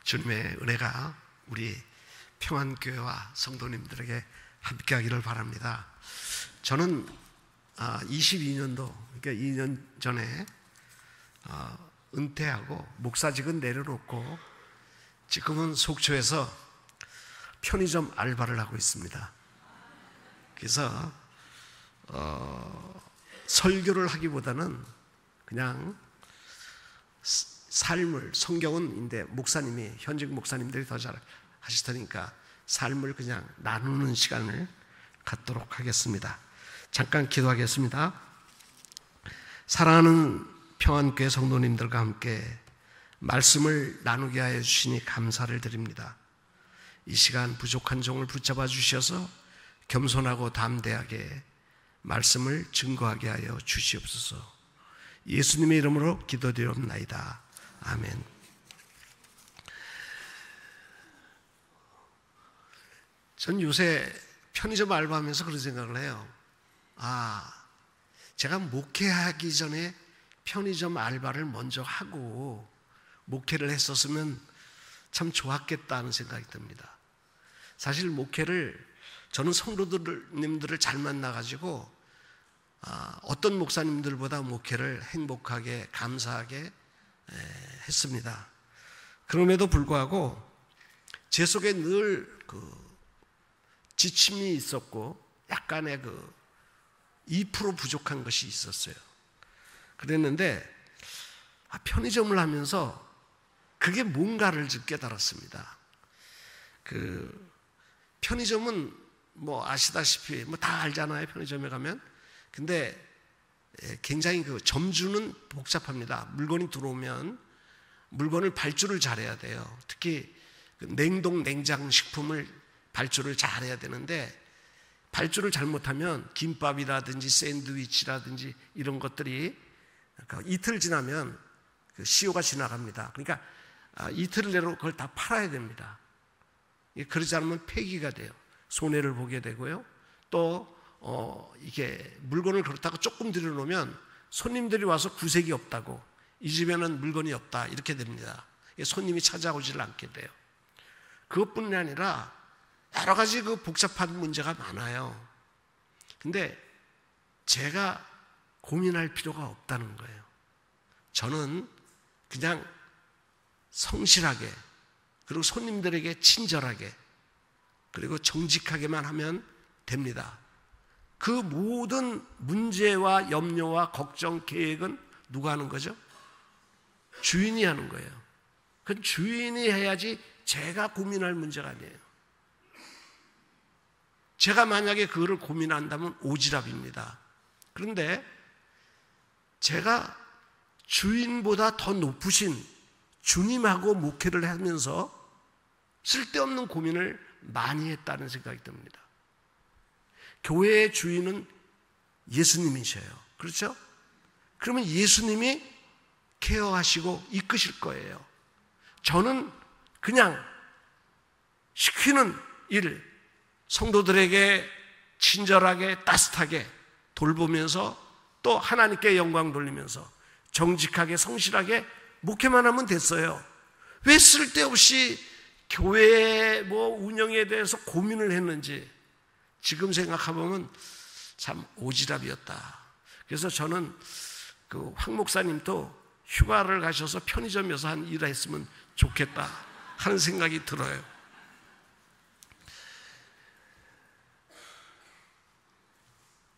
주님의 은혜가 우리 평안교회와 성도님들에게 함께하기를 바랍니다. 저는 22년도, 그러니까 2년 전에 은퇴하고 목사직은 내려놓고 지금은 속초에서 편의점 알바를 하고 있습니다. 그래서 설교를 하기보다는 그냥 삶을, 성경은 이제 목사님이, 현직 목사님들이 더 잘 하실 테니까 삶을 그냥 나누는 시간을 갖도록 하겠습니다. 잠깐 기도하겠습니다. 사랑하는 평안교회 성도님들과 함께 말씀을 나누게 하여 주시니 감사를 드립니다. 이 시간 부족한 종을 붙잡아 주셔서 겸손하고 담대하게 말씀을 증거하게 하여 주시옵소서. 예수님의 이름으로 기도드리옵나이다. 아멘. 전 요새 편의점 알바하면서 그런 생각을 해요. 제가 목회하기 전에 편의점 알바를 먼저 하고 목회를 했었으면 참 좋았겠다는 생각이 듭니다. 사실 목회를, 저는 성도님들을 잘 만나가지고 어떤 목사님들보다 목회를 행복하게, 감사하게 했습니다. 그럼에도 불구하고 제 속에 늘 지침이 있었고 약간의 2% 부족한 것이 있었어요. 그랬는데 편의점을 하면서 그게 뭔가를 깨달았습니다. 편의점은 아시다시피 다 알잖아요. 편의점에 가면. 근데 굉장히 점주는 복잡합니다. 물건이 들어오면 물건을 발주를 잘해야 돼요. 특히 냉동 냉장 식품을 발주를 잘해야 되는데 발주를 잘못하면 김밥이라든지 샌드위치라든지 이런 것들이 이틀 지나면 시효가 지나갑니다. 그러니까 이틀 내로 그걸 다 팔아야 됩니다. 그러지 않으면 폐기가 돼요. 손해를 보게 되고요. 또 이게 물건을 그렇다고 조금 들여놓으면 손님들이 와서 구색이 없다고, 이 집에는 물건이 없다, 이렇게 됩니다. 손님이 찾아오지를 않게 돼요. 그것뿐이 아니라 여러 가지 복잡한 문제가 많아요. 근데 제가 고민할 필요가 없다는 거예요. 저는 그냥 성실하게, 그리고 손님들에게 친절하게, 그리고 정직하게만 하면 됩니다. 그 모든 문제와 염려와 걱정, 계획은 누가 하는 거죠? 주인이 하는 거예요. 그건 주인이 해야지 제가 고민할 문제가 아니에요. 제가 만약에 그거를 고민한다면 오지랖입니다. 그런데 제가 주인보다 더 높으신 주님하고 목회를 하면서 쓸데없는 고민을 많이 했다는 생각이 듭니다. 교회의 주인은 예수님이셔요. 그렇죠? 그러면 예수님이 케어하시고 이끄실 거예요. 저는 그냥 시키는 일, 성도들에게 친절하게 따뜻하게 돌보면서 또 하나님께 영광 돌리면서 정직하게 성실하게 목회만 하면 됐어요. 왜 쓸데없이 교회 운영에 대해서 고민을 했는지 지금 생각해보면 참 오지랖이었다. 그래서 저는 황 목사님도 휴가를 가셔서 편의점에서 한 일을 했으면 좋겠다 하는 생각이 들어요.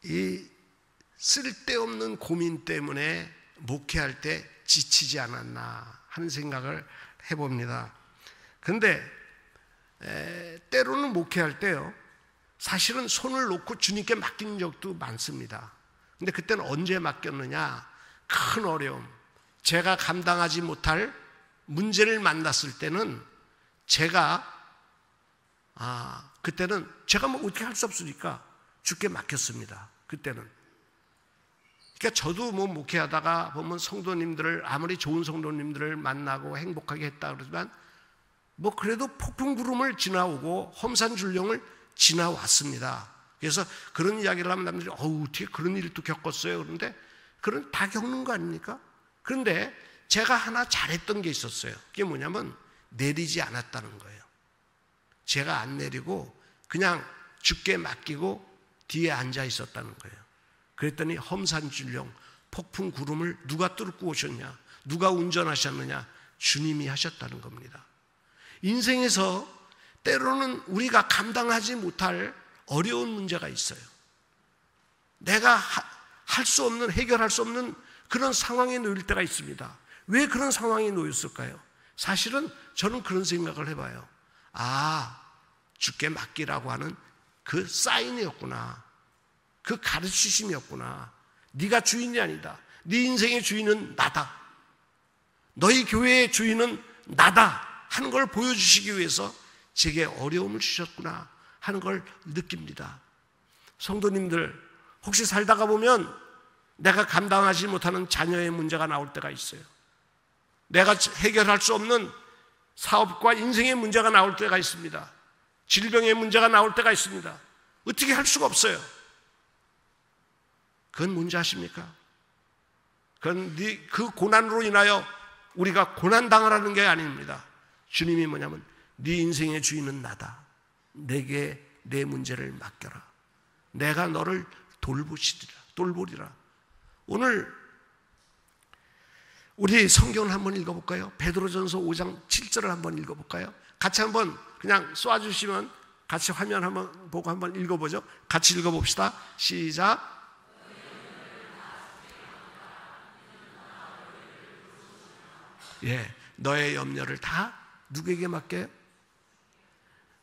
이 쓸데없는 고민 때문에 목회할 때 지치지 않았나 하는 생각을 해봅니다. 근데 때로는 목회할 때요, 사실은 손을 놓고 주님께 맡긴 적도 많습니다. 근데 그때는 언제 맡겼느냐? 큰 어려움, 제가 감당하지 못할 문제를 만났을 때는 그때는 제가 어떻게 할 수 없으니까 주께 맡겼습니다. 그때는. 그러니까 저도 목회하다가 보면 성도님들을, 아무리 좋은 성도님들을 만나고 행복하게 했다 그러지만 그래도 폭풍구름을 지나오고 험산줄령을 지나왔습니다. 그래서 그런 이야기를 하면 남들이 어떻게 그런 일도 겪었어요? 그런데 그런 다 겪는 거 아닙니까? 그런데 제가 하나 잘했던 게 있었어요. 그게 뭐냐면 내리지 않았다는 거예요. 제가 안 내리고 그냥 주께 맡기고 뒤에 앉아 있었다는 거예요. 그랬더니 험산줄령 폭풍 구름을 누가 뚫고 오셨냐? 누가 운전하셨느냐? 주님이 하셨다는 겁니다. 인생에서 때로는 우리가 감당하지 못할 어려운 문제가 있어요. 내가 할 수 없는, 해결할 수 없는 그런 상황에 놓일 때가 있습니다. 왜 그런 상황에 놓였을까요? 사실은 저는 그런 생각을 해봐요. 아, 주께 맡기라고 하는 그 사인이었구나. 그 가르치심이었구나. 네가 주인이 아니다. 네 인생의 주인은 나다. 너희 교회의 주인은 나다 하는 걸 보여주시기 위해서 제게 어려움을 주셨구나 하는 걸 느낍니다. 성도님들, 혹시 살다가 보면 내가 감당하지 못하는 자녀의 문제가 나올 때가 있어요. 내가 해결할 수 없는 사업과 인생의 문제가 나올 때가 있습니다. 질병의 문제가 나올 때가 있습니다. 어떻게 할 수가 없어요. 그건 뭔지 아십니까? 그건 그 고난으로 인하여 우리가 고난당하라는 게 아닙니다. 주님이 뭐냐면 네 인생의 주인은 나다. 내게 내 문제를 맡겨라. 내가 너를 돌보리라. 오늘 우리 성경을 한번 읽어볼까요? 베드로전서 5장 7절을 한번 읽어볼까요? 같이 한번 그냥 쏴주시면 같이 화면 한번 보고 한번 읽어보죠. 같이 읽어봅시다. 시작. 예, 너의 염려를 다 누구에게 맡겨요?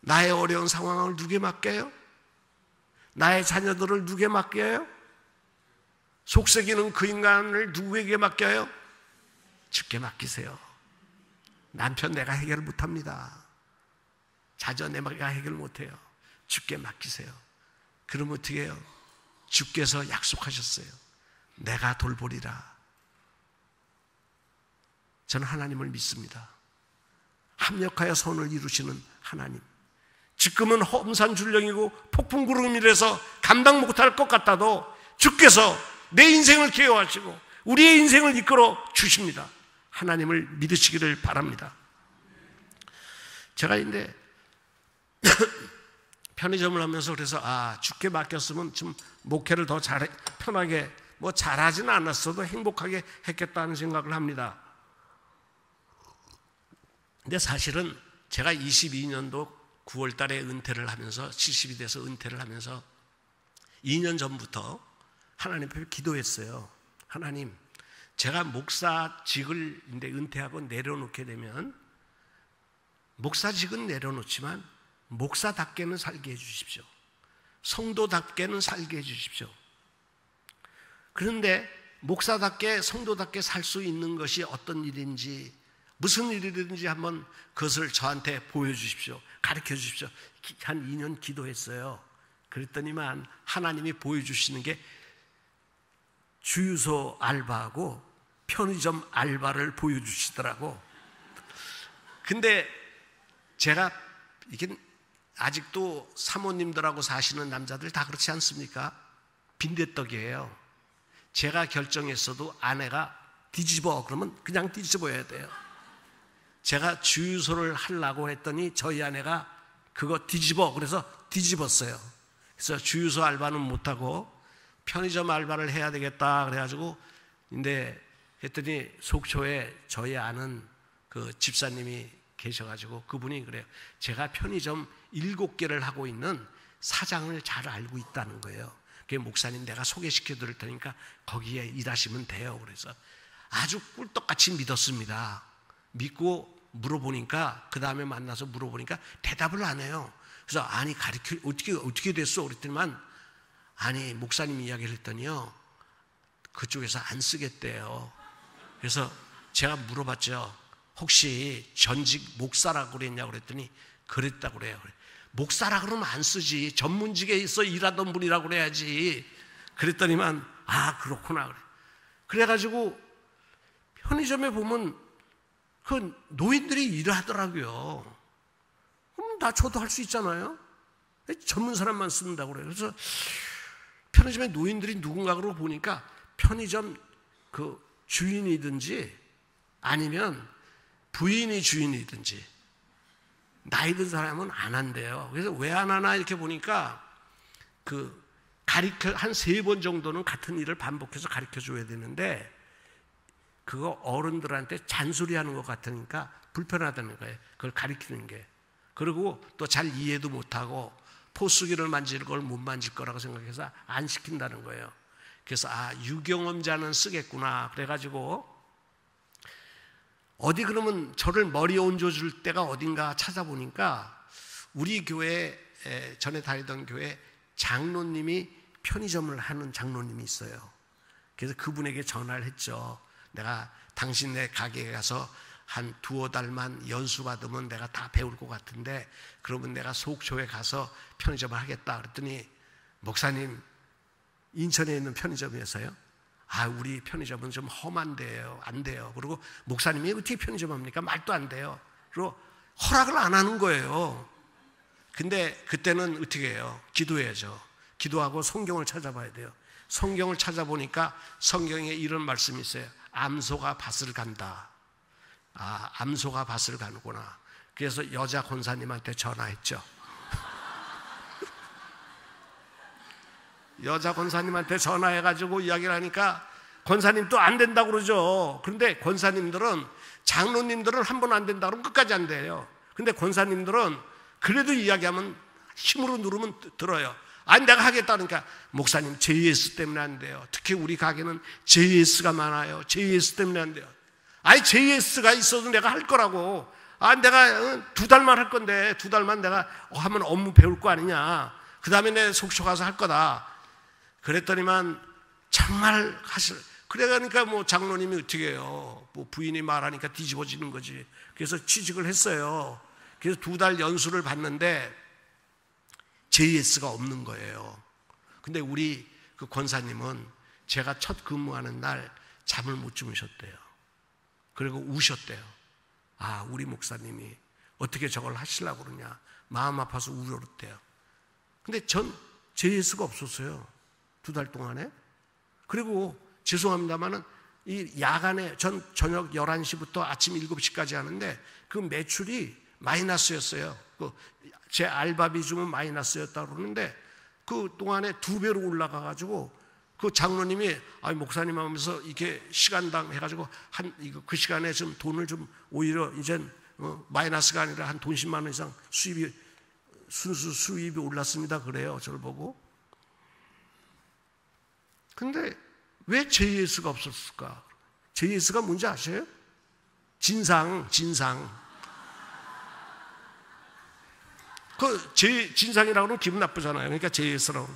나의 어려운 상황을 누구에게 맡겨요? 나의 자녀들을 누구에게 맡겨요? 속썩이는 그 인간을 누구에게 맡겨요? 주께 맡기세요. 남편 내가 해결 못합니다. 자녀 내가 해결 못해요. 주께 맡기세요. 그러면 어떻게 해요? 주께서 약속하셨어요. 내가 돌보리라. 저는 하나님을 믿습니다. 합력하여 선을 이루시는 하나님. 지금은 험산줄령이고 폭풍구름이라서 감당 못할 것 같아도 주께서 내 인생을 케어하시고 우리의 인생을 이끌어 주십니다. 하나님을 믿으시기를 바랍니다. 제가 근데 편의점을 하면서 그래서 주께 맡겼으면 좀 목회를 더 편하게 잘하지는 않았어도 행복하게 했겠다는 생각을 합니다. 근데 사실은 제가 22년도 9월 달에 은퇴를 하면서 70이 돼서 은퇴를 하면서 2년 전부터 하나님 앞에 기도했어요. 하나님, 제가 목사직을 이제 은퇴하고 내려놓게 되면 목사직은 내려놓지만 목사답게는 살게 해주십시오. 성도답게는 살게 해주십시오. 그런데 목사답게 성도답게 살 수 있는 것이 어떤 일인지 무슨 일이든지 한번 그것을 저한테 보여주십시오. 가르쳐 주십시오. 한 2년 기도했어요. 그랬더니만 하나님이 보여주시는 게 주유소 알바하고 편의점 알바를 보여주시더라고. 근데 제가 이게 아직도 사모님들하고 사시는 남자들 다 그렇지 않습니까? 빈대떡이에요. 제가 결정했어도 아내가 뒤집어 그러면 그냥 뒤집어야 돼요. 제가 주유소를 하려고 했더니 저희 아내가 그거 뒤집어 그래서 뒤집었어요. 그래서 주유소 알바는 못하고 편의점 알바를 해야 되겠다 그래가지고 근데 했더니 속초에 저희 아는 그 집사님이 계셔가지고 그분이 그래요. 제가 편의점 7개를 하고 있는 사장을 잘 알고 있다는 거예요. 그 목사님 내가 소개시켜 드릴 테니까 거기에 일하시면 돼요. 그래서 아주 꿀떡같이 믿었습니다. 믿고 물어보니까 그 다음에 만나서 물어보니까 대답을 안 해요. 그래서 아니 어떻게 됐어? 그랬더니만 아니 목사님 이야기를 했더니요 그쪽에서 안 쓰겠대요. 그래서 제가 물어봤죠. 혹시 전직 목사라고 그랬냐고 그랬더니 그랬다고 그래요. 목사라 그러면 안 쓰지. 전문직에 있어 일하던 분이라고 그래야지. 그랬더니만 그렇구나 그래. 그래가지고 편의점에 보면 그 노인들이 일을 하더라고요. 그럼 저도 할 수 있잖아요. 전문 사람만 쓴다고 그래요. 그래서 편의점에 노인들이 누군가 그러고 보니까 편의점 그 주인이든지 아니면 부인이 주인이든지 나이 든 사람은 안 한대요. 그래서 왜 안 하나 이렇게 보니까 한 3번 정도는 같은 일을 반복해서 가르쳐 줘야 되는데 그거 어른들한테 잔소리하는 것 같으니까 불편하다는 거예요. 그걸 가르치는 게. 그리고 또 잘 이해도 못하고 포수기를 만질 걸 못 만질 거라고 생각해서 안 시킨다는 거예요. 그래서 유경험자는 쓰겠구나. 그래가지고 어디 그러면 저를 머리에 얹어줄 때가 어딘가 찾아보니까 우리 교회 전에 다니던 교회 장로님이 편의점을 하는 장로님이 있어요. 그래서 그분에게 전화를 했죠. 내가 당신네 가게에 가서 한 2~5달만 연수 받으면 내가 다 배울 것 같은데 그러면 내가 속초에 가서 편의점을 하겠다. 그랬더니 목사님 인천에 있는 편의점에서요? 우리 편의점은 좀 험한데요. 안 돼요. 그리고 목사님이 어떻게 편의점 합니까? 말도 안 돼요. 그리고 허락을 안 하는 거예요. 근데 그때는 어떻게 해요? 기도해야죠. 기도하고 성경을 찾아봐야 돼요. 성경을 찾아보니까 성경에 이런 말씀이 있어요. 암소가 밭을 간다. 암소가 밭을 가는구나. 그래서 여자 권사님한테 전화했죠. 여자 권사님한테 전화해가지고 이야기를 하니까 권사님 또 안 된다고 그러죠. 그런데 권사님들은, 장로님들은 한 번 안 된다 그러면 끝까지 안 돼요. 근데 권사님들은 그래도 이야기하면 힘으로 누르면 들어요. 내가 하겠다 그러니까 목사님 JS 때문에 안 돼요. 특히 우리 가게는 JS가 많아요. JS 때문에 안 돼요. JS가 있어도 내가 할 거라고. 내가 2달만 할 건데 2달만 내가 하면 업무 배울 거 아니냐. 그 다음에 내 속초 가서 할 거다. 그랬더니만 정말 그러니까 뭐 장로님이 어떻게 해요. 뭐 부인이 말하니까 뒤집어지는 거지. 그래서 취직을 했어요. 그래서 2달 연수를 받는데 JS가 없는 거예요. 근데 우리 그 권사님은 제가 첫 근무하는 날 잠을 못 주무셨대요. 그리고 우셨대요. 우리 목사님이 어떻게 저걸 하시려고 그러냐. 마음 아파서 울었대요. 근데 전 JS가 없었어요. 2달 동안에. 그리고 죄송합니다만은 이 야간에 전 저녁 11시부터 아침 7시까지 하는데 그 매출이 마이너스였어요. 제 알바 비중은 마이너스였다고 그러는데 그 동안에 2배로 올라가가지고 그 장로님이 목사님 하면서 이렇게 시간당 해가지고 그 시간에 좀 돈을 좀 오히려 이젠 마이너스가 아니라 한 돈 10만 원 이상 순수 수입이 올랐습니다. 그래요. 저를 보고. 근데 왜 JS가 없었을까? JS가 뭔지 아세요? 진상. 진상이라고 하면 기분 나쁘잖아요. 그러니까 JS라고.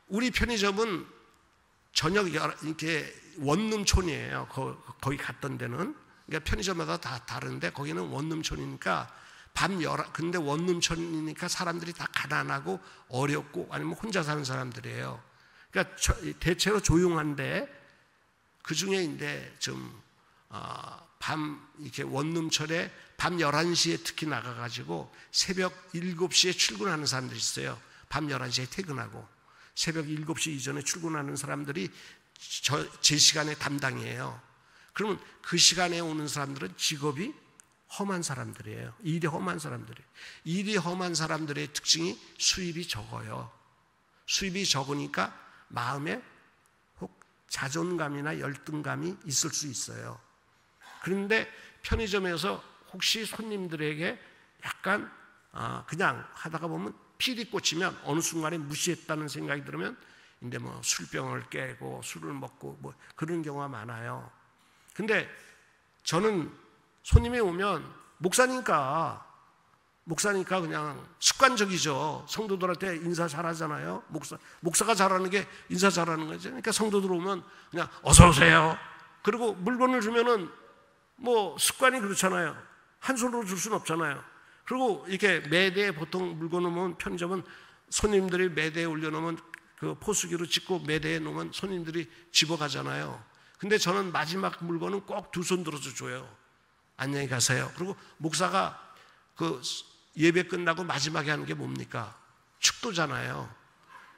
우리 편의점은 저녁 이렇게 원룸촌이에요. 거기 갔던 데는. 그러니까 편의점마다 다 다른데 거기는 원룸촌이니까 근데 원룸촌이니까 사람들이 다 가난하고 어렵고 아니면 혼자 사는 사람들이에요. 그러니까 대체로 조용한데 그 중에 이제 좀 이렇게 원룸촌에 밤 11시에 특히 나가가지고 새벽 7시에 출근하는 사람들이 있어요. 밤 11시에 퇴근하고 새벽 7시 이전에 출근하는 사람들이 제 시간에 담당이에요. 그러면 그 시간에 오는 사람들은 직업이 험한 사람들이에요. 일이 험한 사람들이에요. 일이 험한 사람들의 특징이 수입이 적어요. 수입이 적으니까 마음에 혹 자존감이나 열등감이 있을 수 있어요. 그런데 편의점에서 혹시 손님들에게 약간 그냥 하다가 보면 필이 꽂히면 어느 순간에 무시했다는 생각이 들으면 이제 뭐 술병을 깨고 술을 먹고 뭐 그런 경우가 많아요. 근데 저는 손님이 오면 목사니까 그냥 습관적이죠. 성도들한테 인사 잘하잖아요. 목사가 잘하는 게 인사 잘하는 거죠. 그러니까 성도들 오면 그냥 어서 오세요. 그리고 물건을 주면은 뭐 습관이 그렇잖아요. 한 손으로 줄 수는 없잖아요. 그리고 이렇게 매대에 보통 물건 오면 편의점은 손님들이 매대에 올려놓으면 그 포수기로 찍고 매대에 놓으면 손님들이 집어가잖아요. 근데 저는 마지막 물건은 꼭 2손 들어서 줘요. 안녕히 가세요. 그리고 목사가 그 예배 끝나고 마지막에 하는 게 뭡니까? 축도잖아요.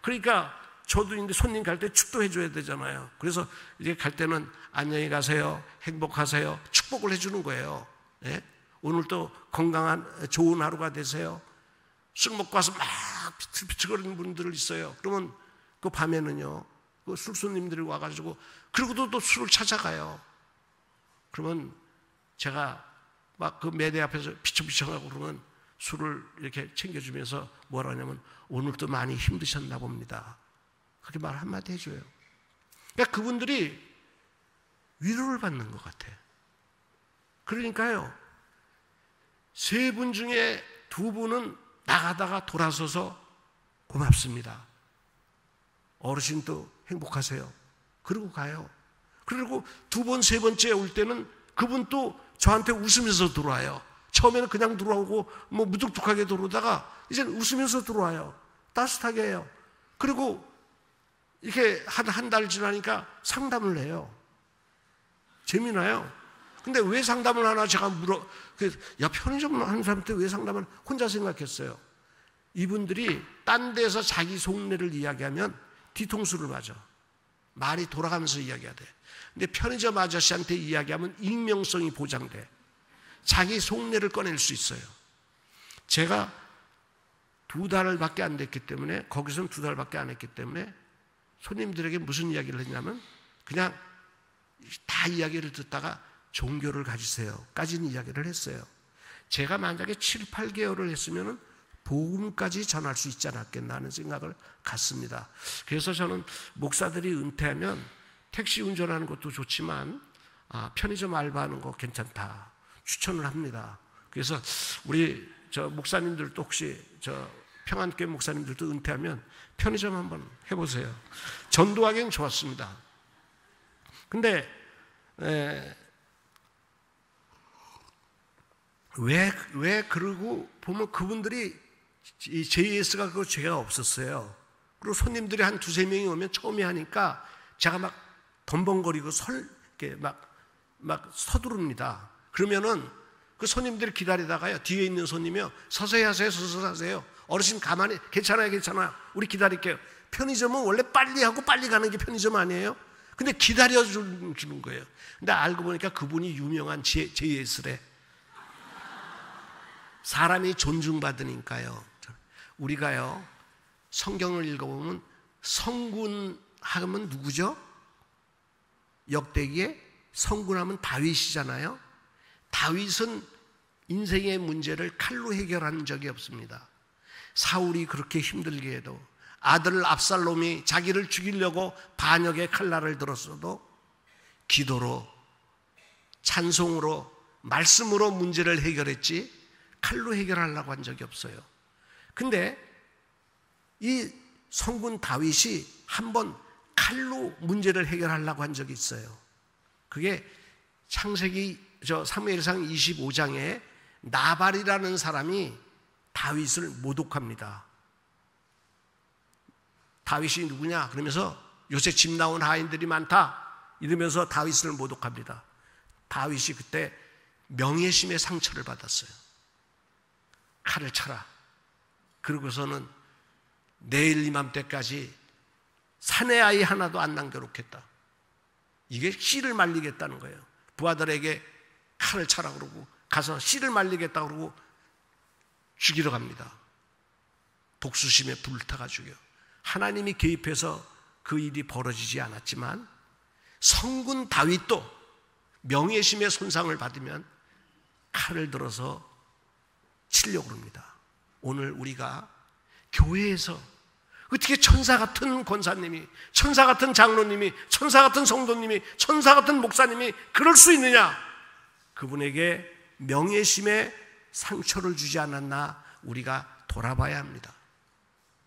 그러니까 저도 이제 손님 갈 때 축도해줘야 되잖아요. 그래서 이제 갈 때는 안녕히 가세요. 행복하세요. 축복을 해주는 거예요. 예? 오늘도 건강한 좋은 하루가 되세요. 술 먹고 와서 막 비틀비틀거리는 분들 있어요. 그러면 그 밤에는요, 그 술손님들이 와가지고 그리고도 또 술을 찾아가요. 그러면 제가 막 그 매대 앞에서 비청비청하고 그러면 술을 이렇게 챙겨주면서 뭐라 하냐면 오늘도 많이 힘드셨나 봅니다. 그렇게 말 한마디 해줘요. 그러니까 그분들이 위로를 받는 것 같아. 그러니까요, 3분 중에 2분은 나가다가 돌아서서 고맙습니다. 어르신도 행복하세요. 그러고 가요. 그리고 2번, 3번째 올 때는 그분 또 저한테 웃으면서 들어와요. 처음에는 그냥 들어오고 뭐 무뚝뚝하게 들어오다가 이제는 웃으면서 들어와요. 따뜻하게 해요. 그리고 이렇게 한 달 지나니까 상담을 해요. 재미나요? 근데 왜 상담을 하나 제가 야, 편의점 하는 사람한테 왜 상담을 혼자 생각했어요. 이분들이 딴 데서 자기 속내를 이야기하면 뒤통수를 맞아. 말이 돌아가면서 이야기해야 돼. 근데 편의점 아저씨한테 이야기하면 익명성이 보장돼. 자기 속내를 꺼낼 수 있어요. 제가 2달밖에 안 됐기 때문에, 거기서는 2달밖에 안 했기 때문에 손님들에게 무슨 이야기를 했냐면 그냥 다 이야기를 듣다가 종교를 가지세요 까지는 이야기를 했어요. 제가 만약에 7, 8개월을 했으면 복음까지 전할 수 있지 않았겠나 하는 생각을 갖습니다. 그래서 저는 목사들이 은퇴하면 택시 운전하는 것도 좋지만 편의점 알바하는 거 괜찮다 추천을 합니다. 그래서 우리 저 목사님들도 혹시 저 평안교회 목사님들도 은퇴하면 편의점 한번 해보세요. 전도하기는 좋았습니다. 근데 왜 그러고 보면 그분들이 이 JS가 그 죄가 없었어요. 그리고 손님들이 한 2-3명이 오면 처음에 하니까 제가 막 덤벙거리고 이렇게 막 서두릅니다. 그러면은 그 손님들이 기다리다가요, 뒤에 있는 손님이요, 서서히 하세요, 서서히 하세요. 어르신 가만히, 괜찮아요, 괜찮아요. 우리 기다릴게요. 편의점은 원래 빨리 하고 빨리 가는 게 편의점 아니에요? 근데 기다려주는 거예요. 근데 알고 보니까 그분이 유명한 JS래. 사람이 존중받으니까요. 우리가요, 성경을 읽어보면 성군 하면 누구죠? 역대기에 성군하면 다윗이잖아요. 다윗은 인생의 문제를 칼로 해결한 적이 없습니다. 사울이 그렇게 힘들게 해도, 아들 압살롬이 자기를 죽이려고 반역의 칼날을 들었어도 기도로, 찬송으로, 말씀으로 문제를 해결했지 칼로 해결하려고 한 적이 없어요. 근데 이 성군 다윗이 한번 칼로 문제를 해결하려고 한 적이 있어요. 그게 창세기 사무엘상 25장에 나발이라는 사람이 다윗을 모독합니다. 다윗이 누구냐? 그러면서 요새 집 나온 하인들이 많다 이러면서 다윗을 모독합니다. 다윗이 그때 명예심의 상처를 받았어요. 칼을 쳐라. 그러고서는 내일 이맘때까지 사내 아이 하나도 안 남겨놓겠다. 이게 씨를 말리겠다는 거예요. 부하들에게 칼을 차라 그러고 가서 씨를 말리겠다 그러고 죽이러 갑니다. 독수심에 불을 타가 죽여. 하나님이 개입해서 그 일이 벌어지지 않았지만 성군 다윗도 명예심의 손상을 받으면 칼을 들어서 치려고 합니다. 오늘 우리가 교회에서 어떻게 천사 같은 권사님이, 천사 같은 장로님이, 천사 같은 성도님이, 천사 같은 목사님이 그럴 수 있느냐? 그분에게 명예심에 상처를 주지 않았나 우리가 돌아봐야 합니다.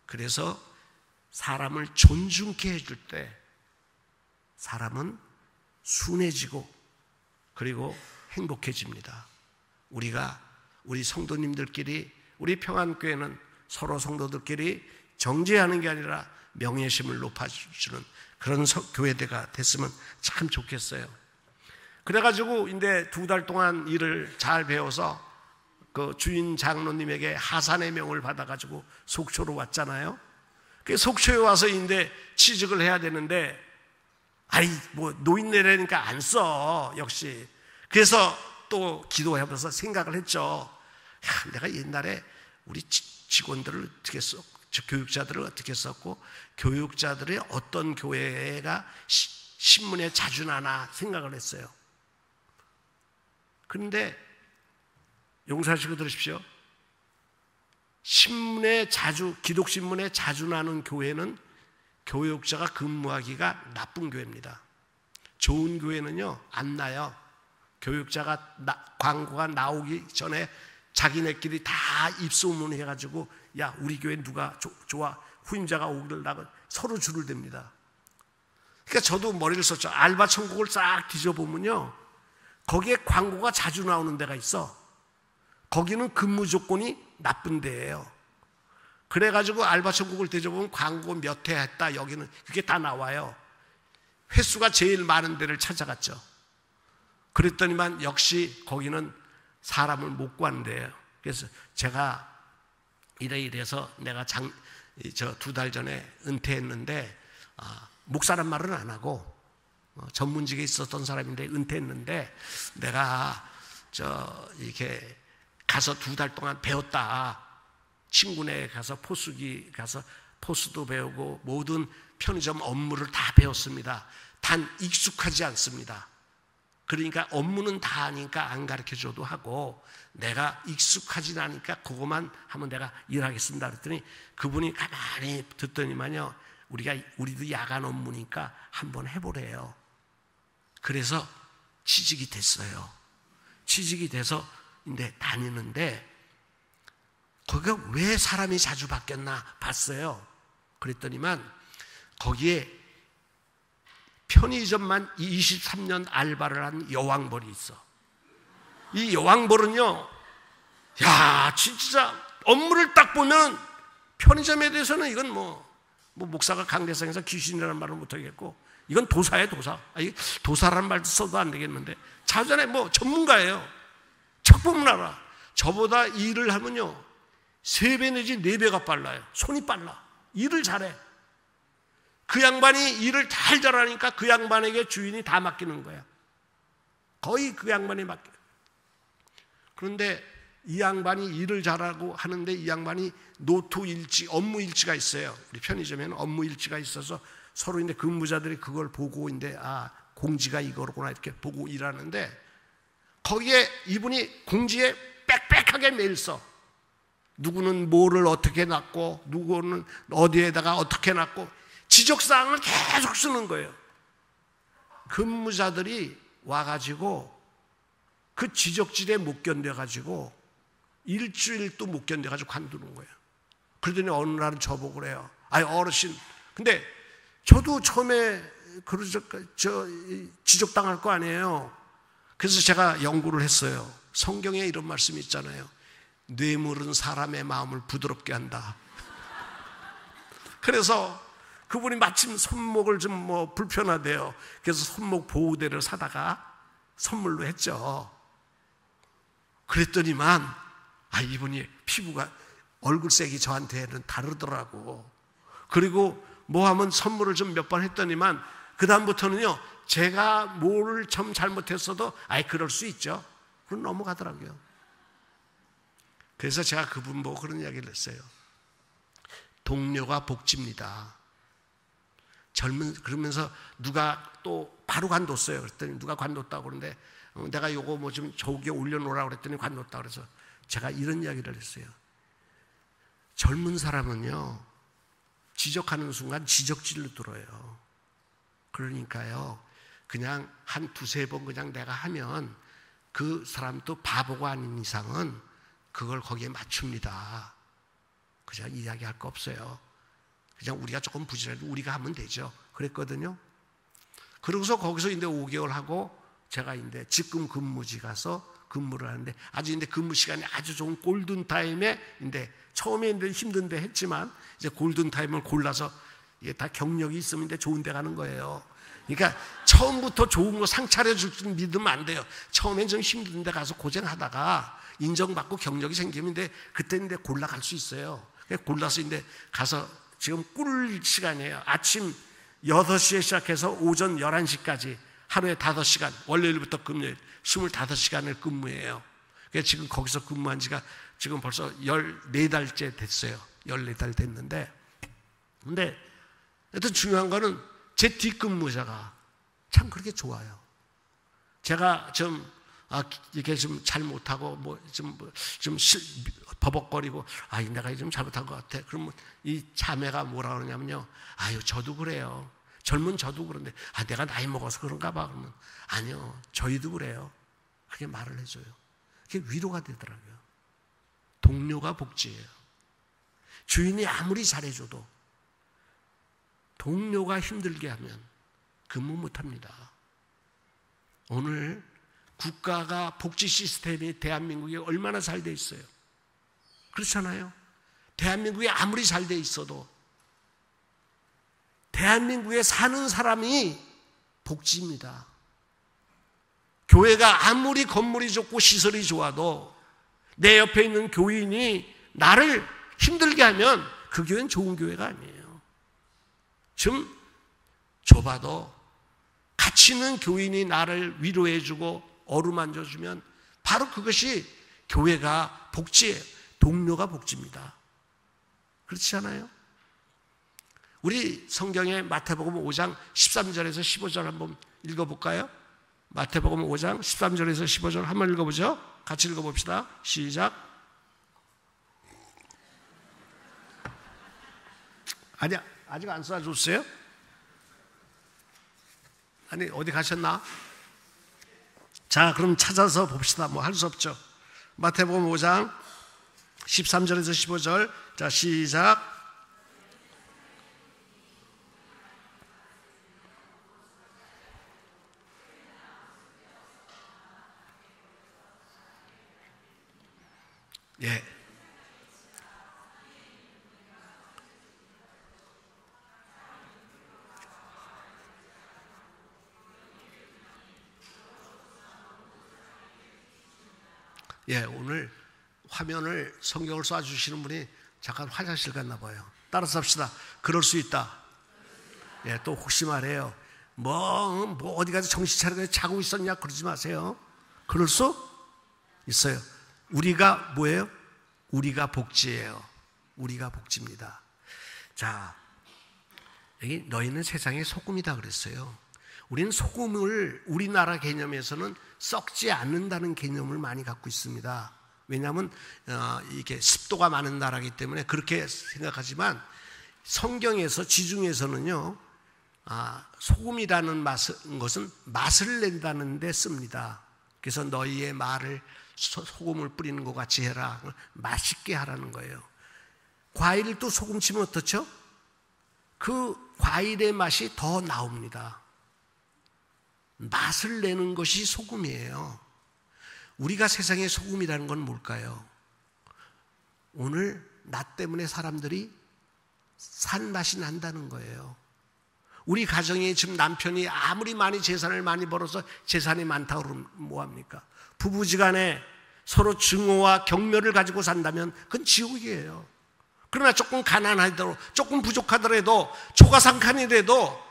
그래서 사람을 존중케 해줄 때 사람은 순해지고 그리고 행복해집니다. 우리 성도님들끼리, 우리 평안교회는 서로 성도들끼리 정죄하는 게 아니라 명예심을 높아주는 그런 교회가 됐으면 참 좋겠어요. 그래가지고 이제 2달 동안 일을 잘 배워서 그 주인 장로님에게 하산의 명을 받아가지고 속초로 왔잖아요. 그 속초에 와서 이제 취직을 해야 되는데, 뭐 노인네라니까 안 써, 역시. 그래서 또 기도하면서 생각을 했죠. 야, 내가 옛날에 우리 직원들을 어떻게 썼고, 교육자들을 어떻게 썼고, 교육자들의 어떤 교회가 신문에 자주 나나 생각을 했어요. 그런데 용서하시고 들으십시오. 신문에 자주, 기독신문에 자주 나는 교회는 교육자가 근무하기가 나쁜 교회입니다. 좋은 교회는요, 안 나요. 교육자가 광고가 나오기 전에 자기네끼리 다 입소문 해가지고, 야, 우리 교회 누가 좋아, 후임자가 오기를 나고 서로 줄을 댑니다. 그러니까 저도 머리를 썼죠. 알바 천국을 싹 뒤져보면요, 거기에 광고가 자주 나오는 데가 있어. 거기는 근무 조건이 나쁜 데예요. 그래가지고 알바 천국을 뒤져보면 광고 몇 회 했다, 여기는 그게 다 나와요. 횟수가 제일 많은 데를 찾아갔죠. 그랬더니만 역시 거기는 사람을 못 구한대요. 그래서 제가 이래서 내가 2달 전에 은퇴했는데, 목사란 말은 안 하고 전문직에 있었던 사람인데 은퇴했는데, 내가 이렇게 가서 2달 동안 배웠다. 친구네 가서 포수기 가서 포수도 배우고 모든 편의점 업무를 다 배웠습니다. 단 익숙하지 않습니다. 그러니까 업무는 다 아니까 안 가르쳐줘도 하고, 내가 익숙하지 않으니까 그것만 하면 내가 일하겠습니다. 그랬더니 그분이 가만히 듣더니만요, 우리도 야간 업무니까 한번 해보래요. 그래서 취직이 됐어요. 취직이 돼서 이제 다니는데, 거기가 왜 사람이 자주 바뀌었나 봤어요. 그랬더니만 거기에 편의점만 23년 알바를 한 여왕벌이 있어. 이 여왕벌은요, 야, 진짜 업무를 딱 보면, 편의점에 대해서는 이건 뭐 목사가 강대상에서 귀신이라는 말을 못하겠고, 이건 도사예요, 도사. 도사라는 말도 써도 안 되겠는데, 자전에 전문가예요. 척 보면 알아. 저보다 일을 하면요, 3배 내지 4배가 빨라요. 손이 빨라. 일을 잘해. 그 양반이 일을 잘 잘하니까 그 양반에게 주인이 다 맡기는 거야. 거의 그 양반이 맡겨. 그런데 이 양반이 일을 잘하고 하는데, 이 양반이 노토일지, 업무일지가 있어요. 우리 편의점에는 업무일지가 있어서 서로 이제 근무자들이 그걸 보고 이제, 공지가 이거구나 이렇게 보고 일하는데, 거기에 이분이 공지에 빽빽하게 매일 써. 누구는 뭐를 어떻게 놨고, 누구는 어디에다가 어떻게 놨고, 지적사항을 계속 쓰는 거예요. 근무자들이 와가지고 그 지적질에 못 견뎌가지고 일주일도 못 견뎌가지고 관두는 거예요. 그러더니 어느 날은 저보고 그래요. 어르신, 근데 저도 처음에 지적당할 거 아니에요. 그래서 제가 연구를 했어요. 성경에 이런 말씀이 있잖아요. 뇌물은 사람의 마음을 부드럽게 한다. 그래서 그분이 마침 손목을 좀 불편하대요. 그래서 손목 보호대를 사다가 선물로 했죠. 그랬더니만 이분이 피부가, 얼굴색이 저한테는 다르더라고. 그리고 하면 선물을 좀 몇 번 했더니만 그 다음부터는요, 제가 뭘 좀 잘못했어도 그럴 수 있죠. 그럼 넘어가더라고요. 그래서 제가 그분 보고 그런 이야기를 했어요. 동료가 복지입니다. 그러면서 누가 또 바로 관뒀어요. 그랬더니 누가 관뒀다고 그러는데, 내가 요거 좀 저기에 올려놓으라고 그랬더니 관뒀다고 그래서 제가 이런 이야기를 했어요. 젊은 사람은요, 지적하는 순간 지적질로 들어요. 그러니까요, 그냥 한 2-3번 그냥 내가 하면 그 사람도 바보가 아닌 이상은 그걸 거기에 맞춥니다. 그냥 이야기할 거 없어요. 그냥 우리가 조금 부지런해도 우리가 하면 되죠. 그랬거든요. 그러고서 거기서 이제 5개월 하고 제가 이제 직금 근무지 가서 근무를 하는데, 아주 이제 근무 시간이 아주 좋은 골든 타임에, 이제 처음에 이제 힘든데 했지만 이제 골든 타임을 골라서, 이게 다 경력이 있으면 이제 좋은 데 가는 거예요. 그러니까 처음부터 좋은 거 상차려 줄 줄 믿으면 안 돼요. 처음엔 좀 힘든 데 가서 고생하다가 인정받고 경력이 생기면 이제 그때 이제 골라갈 수 있어요. 골라서 이제 가서, 지금 꿀 시간이에요. 아침 6시에 시작해서 오전 11시까지 하루에 5시간, 월요일부터 금요일 25시간을 근무해요. 그러니까 지금 거기서 근무한 지가 지금 벌써 14달째 됐어요. 14달 됐는데, 근데 하여튼 중요한 거는 제 뒷근무자가 참 그렇게 좋아요. 제가 이렇게 좀 잘 못하고 버벅거리고 내가 좀 잘못한 것 같아. 그러면 이 자매가 뭐라 그러냐면요, 저도 그래요. 젊은 저도 그런데 내가 나이 먹어서 그런가 봐. 그러면 아니요, 저희도 그래요. 그렇게 말을 해줘요. 그게 위로가 되더라고요. 동료가 복지예요. 주인이 아무리 잘해줘도 동료가 힘들게 하면 근무 못합니다. 오늘 국가가 복지 시스템이 대한민국에 얼마나 잘 돼 있어요. 그렇잖아요. 대한민국이 아무리 잘 돼 있어도 대한민국에 사는 사람이 복지입니다. 교회가 아무리 건물이 좋고 시설이 좋아도 내 옆에 있는 교인이 나를 힘들게 하면 그 교회는 좋은 교회가 아니에요. 좀 좁아도 가치 있는 교인이 나를 위로해주고 어루만져주면 바로 그것이 교회가 복지예요. 동료가 복지입니다. 그렇지 않아요? 우리 성경의 마태복음 5장 13절에서 15절 한번 읽어볼까요? 마태복음 5장 13절에서 15절 한번 읽어보죠. 같이 읽어봅시다. 시작. 아니야, 아직 안 쏴줬어요? 아니, 어디 가셨나? 자, 그럼 찾아서 봅시다. 뭐 할 수 없죠. 마태복음 5장 13절에서 15절. 자, 시작. 예. 예, 오늘 화면을 성경을 쏴주시는 분이 잠깐 화장실 갔나 봐요. 따라서 합시다. 그럴 수 있다. 예, 또 혹시 말해요. 뭐 어디 가서 정신 차리고 자고 있었냐 그러지 마세요. 그럴 수 있어요. 우리가 뭐예요? 우리가 복지예요. 우리가 복지입니다. 자, 여기 너희는 세상의 소금이다 그랬어요. 우리는 소금을 우리나라 개념에서는 썩지 않는다는 개념을 많이 갖고 있습니다. 왜냐하면 이게 습도가 많은 나라이기 때문에 그렇게 생각하지만 성경에서 지중에서는요, 소금이라는 것은 맛을 낸다는 데 씁니다. 그래서 너희의 말을 소금을 뿌리는 것 같이 해라. 맛있게 하라는 거예요. 과일을 또 소금 치면 어떻죠? 그 과일의 맛이 더 나옵니다. 맛을 내는 것이 소금이에요. 우리가 세상의 소금이라는 건 뭘까요? 오늘 나 때문에 사람들이 산 맛이 난다는 거예요. 우리 가정에 지금 남편이 아무리 많이 재산을 많이 벌어서 재산이 많다고 그러면 뭐합니까? 부부지간에 서로 증오와 경멸을 가지고 산다면 그건 지옥이에요. 그러나 조금 가난하더라도 조금 부족하더라도 초가상칸이라도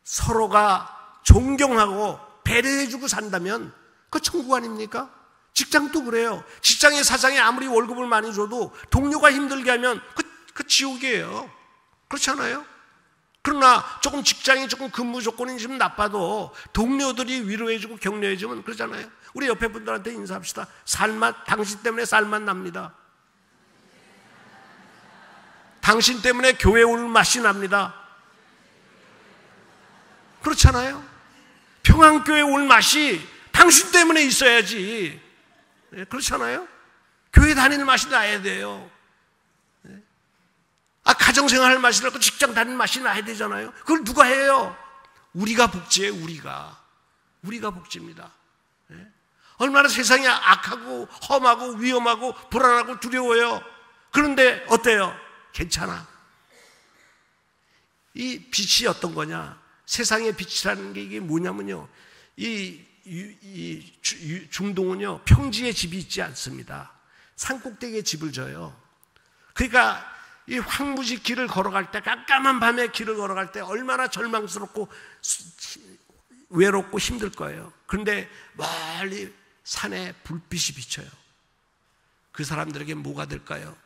서로가 존경하고 배려해주고 산다면 그거 천국 아닙니까? 직장도 그래요. 직장의 사장이 아무리 월급을 많이 줘도 동료가 힘들게 하면 그 지옥이에요. 그렇지 않아요? 그러나 조금 직장이 조금 근무 조건이 좀 나빠도 동료들이 위로해주고 격려해주면 그러잖아요. 우리 옆에 분들한테 인사합시다. 살맛, 당신 때문에 살맛 납니다. 당신 때문에 교회 올 맛이 납니다. 그렇잖아요? 평안교회 올 맛이 당신 때문에 있어야지. 그렇잖아요? 교회 다니는 맛이 나야 돼요. 가정생활 할 맛이라고 직장 다니는 맛이 나야 되잖아요. 그걸 누가 해요? 우리가 복지예요. 우리가 복지입니다. 얼마나 세상이 악하고 험하고 위험하고 불안하고 두려워요. 그런데 어때요? 괜찮아. 이 빛이 어떤 거냐? 세상의 빛이라는 게 이게 뭐냐면요, 이 중동은요 평지에 집이 있지 않습니다. 산꼭대기에 집을 져요. 그러니까 이 황무지 길을 걸어갈 때, 깜깜한 밤에 길을 걸어갈 때 얼마나 절망스럽고 외롭고 힘들 거예요. 그런데 멀리 산에 불빛이 비쳐요. 그 사람들에게 뭐가 될까요?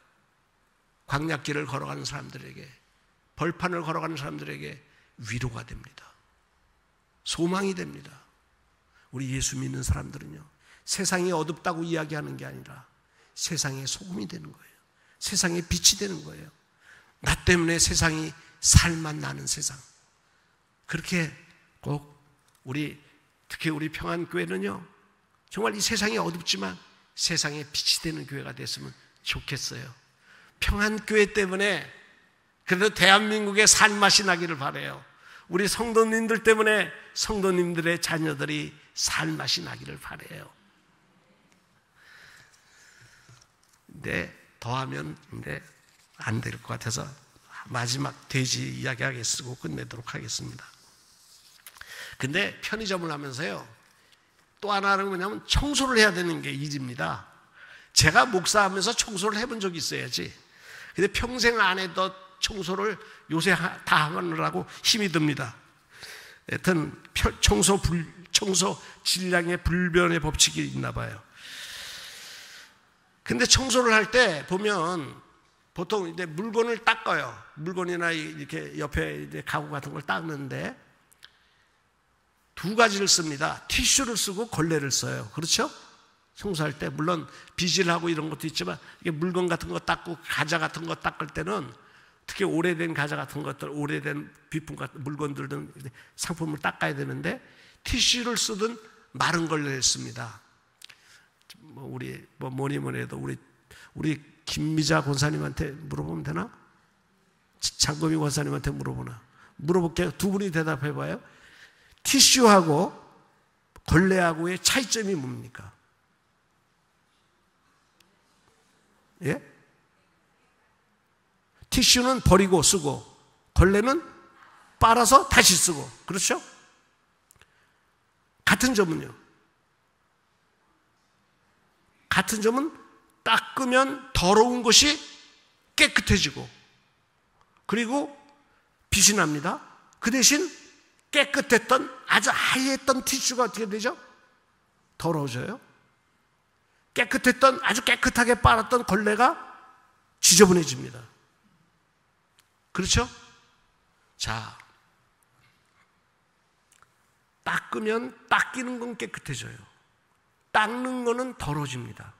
광야길을 걸어가는 사람들에게, 벌판을 걸어가는 사람들에게 위로가 됩니다. 소망이 됩니다. 우리 예수 믿는 사람들은요, 세상이 어둡다고 이야기하는 게 아니라 세상의 소금이 되는 거예요. 세상의 빛이 되는 거예요. 나 때문에 세상이 살만 나는 세상. 그렇게 꼭 특히 우리 평안교회는요, 정말 이 세상이 어둡지만 세상의 빛이 되는 교회가 됐으면 좋겠어요. 평안교회 때문에 그래도 대한민국의 살맛이 나기를 바라요. 우리 성도님들 때문에 성도님들의 자녀들이 살맛이 나기를 바라요. 근데 더하면 안 될 것 같아서 마지막 돼지 이야기하게 쓰고 끝내도록 하겠습니다. 근데 편의점을 하면서요, 또 하나는 뭐냐면 청소를 해야 되는 게 일입니다. 제가 목사하면서 청소를 해본 적이 있어야지. 근데 평생 안 해도 청소를 요새 다 하느라고 힘이 듭니다. 하여튼 청소 질량의 불변의 법칙이 있나 봐요. 근데 청소를 할 때 보면 보통 이제 물건을 닦아요. 물건이나 이렇게 옆에 이제 가구 같은 걸 닦는데 두 가지를 씁니다. 티슈를 쓰고 걸레를 써요. 그렇죠? 청소할 때 물론 비질하고 이런 것도 있지만 이게 물건 같은 거 닦고 과자 같은 거 닦을 때는 특히 오래된 과자 같은 것들, 오래된 비품 같은 물건들은 상품을 닦아야 되는데 티슈를 쓰든 마른 걸레를 씁니다. 우리 뭐니 해도 우리 김미자 권사님한테 물어보면 되나? 장금희 권사님한테 물어볼게요. 두 분이 대답해봐요. 티슈하고 걸레하고의 차이점이 뭡니까? 예? 티슈는 버리고 쓰고 걸레는 빨아서 다시 쓰고, 그렇죠? 같은 점은요? 같은 점은 닦으면 더러운 것이 깨끗해지고 그리고 빛이 납니다. 그 대신 깨끗했던 아주 하얘했던 티슈가 어떻게 되죠? 더러워져요. 깨끗했던 아주 깨끗하게 빨았던 걸레가 지저분해집니다. 그렇죠? 자, 닦으면 닦이는 건 깨끗해져요. 닦는 거는 더러워집니다.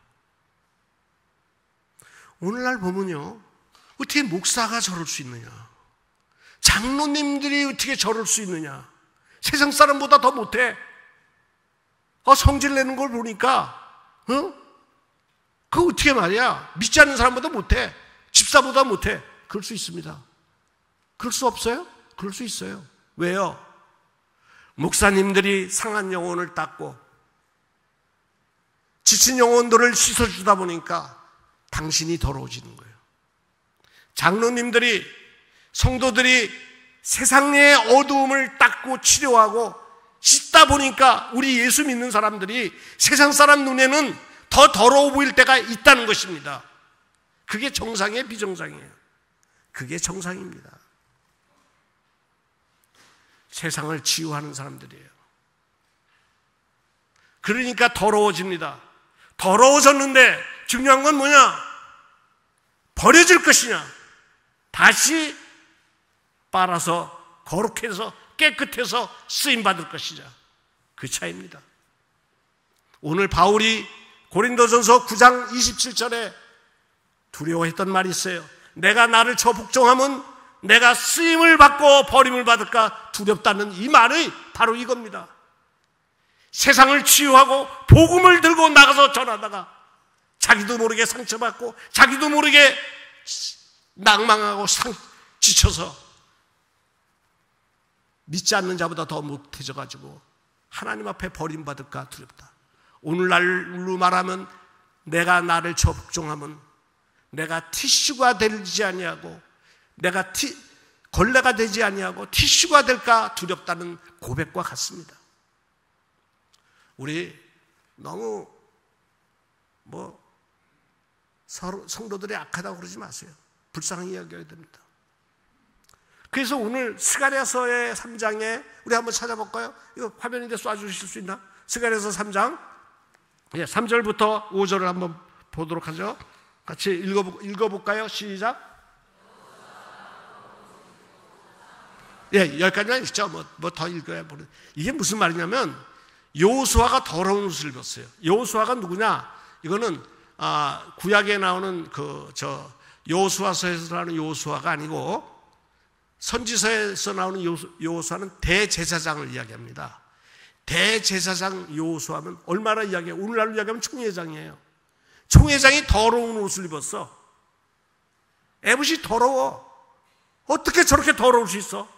오늘날 보면요, 어떻게 목사가 저럴 수 있느냐? 장로님들이 어떻게 저럴 수 있느냐? 세상 사람보다 더 못해. 성질 내는 걸 보니까, 그거 어떻게 말이야? 믿지 않는 사람보다 못해. 집사보다 못해. 그럴 수 있습니다. 그럴 수 없어요? 그럴 수 있어요. 왜요? 목사님들이 상한 영혼을 닦고 지친 영혼들을 씻어주다 보니까 당신이 더러워지는 거예요. 장로님들이, 성도들이 세상의 어두움을 닦고 치료하고 씻다 보니까 우리 예수 믿는 사람들이 세상 사람 눈에는 더 더러워 보일 때가 있다는 것입니다. 그게 정상이에요, 비정상이에요? 그게 정상입니다. 세상을 치유하는 사람들이에요. 그러니까 더러워집니다. 더러워졌는데 중요한 건 뭐냐? 버려질 것이냐? 다시 빨아서 거룩해서 깨끗해서 쓰임받을 것이냐? 그 차이입니다. 오늘 바울이 고린도전서 9장 27절에 두려워했던 말이 있어요. 내가 나를 저 복종하면 내가 쓰임을 받고 버림을 받을까 두렵다는 이 말이 바로 이겁니다. 세상을 치유하고 복음을 들고 나가서 전하다가 자기도 모르게 상처받고 자기도 모르게 낭망하고 지쳐서 믿지 않는 자보다 더 못해져가지고 하나님 앞에 버림받을까 두렵다. 오늘날로 말하면 내가 나를 저 복종하면 내가 티슈가 되지 아니하고 내가 걸레가 되지 아니하고 티슈가 될까 두렵다는 고백과 같습니다. 우리 너무 서로 성도들이 악하다고 그러지 마세요. 불쌍히 이야기해야 됩니다. 그래서 오늘 스가랴서의 3장에 우리 한번 찾아볼까요? 이거 화면인데 쏴주실 수 있나? 스가랴서 3장 3절부터 5절을 한번 보도록 하죠. 같이 읽어볼까요? 시작. 여기까지만 읽죠. 뭐 더 읽어야 모르. 이게 무슨 말이냐면 여호수아가 더러운 옷을 입었어요. 여호수아가 누구냐? 이거는 구약에 나오는 여호수아서에서 나오는 여호수아가 아니고 선지서에서 나오는 여호수아는 대제사장을 이야기합니다. 대제사장 여호수아는 얼마나 이야기해요? 오늘날로 이야기하면 총회장이에요. 총회장이 더러운 옷을 입었어. 에봇이 더러워. 어떻게 저렇게 더러울 수 있어?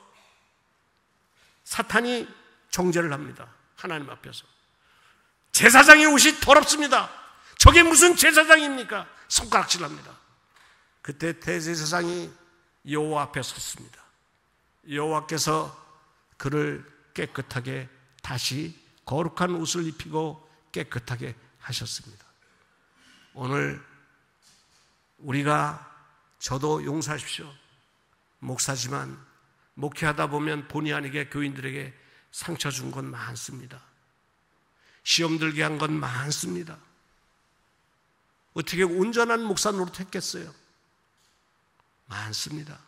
사탄이 정죄를 합니다. 하나님 앞에서. 제사장의 옷이 더럽습니다. 저게 무슨 제사장입니까? 손가락질합니다. 그때 대제사장이 여호와 앞에 섰습니다. 여호와께서 그를 깨끗하게 다시 거룩한 옷을 입히고 깨끗하게 하셨습니다. 오늘 저도 용서하십시오. 목사지만 목회하다 보면 본의 아니게 교인들에게 상처 준 건 많습니다. 시험 들게 한 건 많습니다. 어떻게 온전한 목사 노릇했겠어요? 많습니다.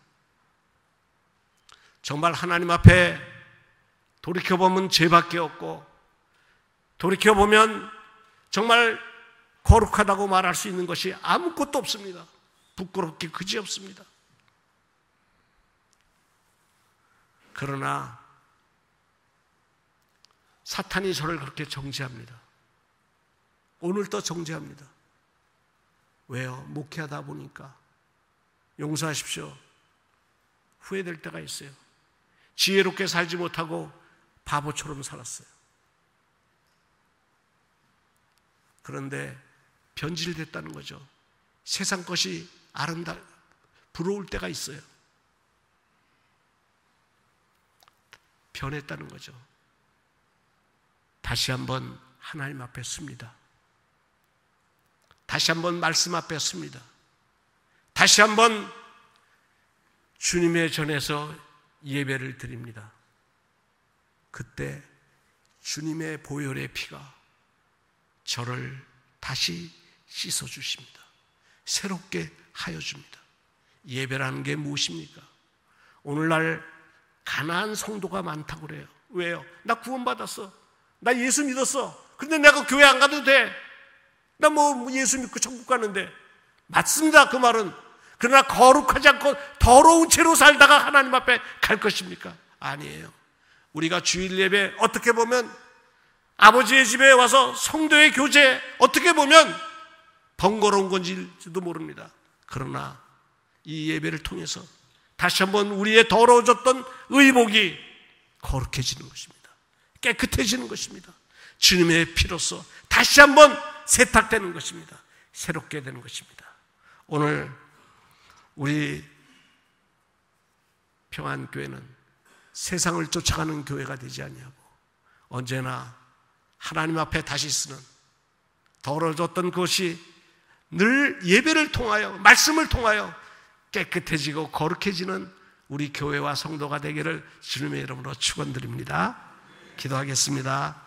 정말 하나님 앞에 돌이켜보면 죄밖에 없고, 돌이켜보면 정말 거룩하다고 말할 수 있는 것이 아무것도 없습니다. 부끄럽게 그지없습니다. 그러나 사탄이 저를 그렇게 정죄합니다. 오늘도 정죄합니다. 왜요? 목회하다 보니까. 용서하십시오. 후회될 때가 있어요. 지혜롭게 살지 못하고 바보처럼 살았어요. 그런데 변질됐다는 거죠. 세상 것이 부러울 때가 있어요. 변했다는 거죠. 다시 한번 하나님 앞에 섭니다. 다시 한번 말씀 앞에 섭니다. 다시 한번 주님의 전에서 예배를 드립니다. 그때 주님의 보혈의 피가 저를 다시 씻어주십니다. 새롭게 하여 줍니다. 예배라는 게 무엇입니까? 오늘날 가난한 성도가 많다고 그래요. 왜요? 나 구원받았어. 나 예수 믿었어. 근데 내가 교회 안 가도 돼. 나 예수 믿고 천국 가는데. 맞습니다. 그 말은. 그러나 거룩하지 않고 더러운 채로 살다가 하나님 앞에 갈 것입니까? 아니에요. 우리가 주일 예배 어떻게 보면 아버지의 집에 와서 성도의 교제 어떻게 보면 번거로운 건지도 모릅니다. 그러나 이 예배를 통해서 다시 한번 우리의 더러워졌던 의복이 거룩해지는 것입니다. 깨끗해지는 것입니다. 주님의 피로써 다시 한번 세탁되는 것입니다. 새롭게 되는 것입니다. 오늘 우리 평안교회는 세상을 쫓아가는 교회가 되지 아니하고 언제나 하나님 앞에 다시 쓰는 더러워졌던 것이 늘 예배를 통하여 말씀을 통하여 깨끗해지고 거룩해지는 우리 교회와 성도가 되기를 주님의 이름으로 축원드립니다. 기도하겠습니다.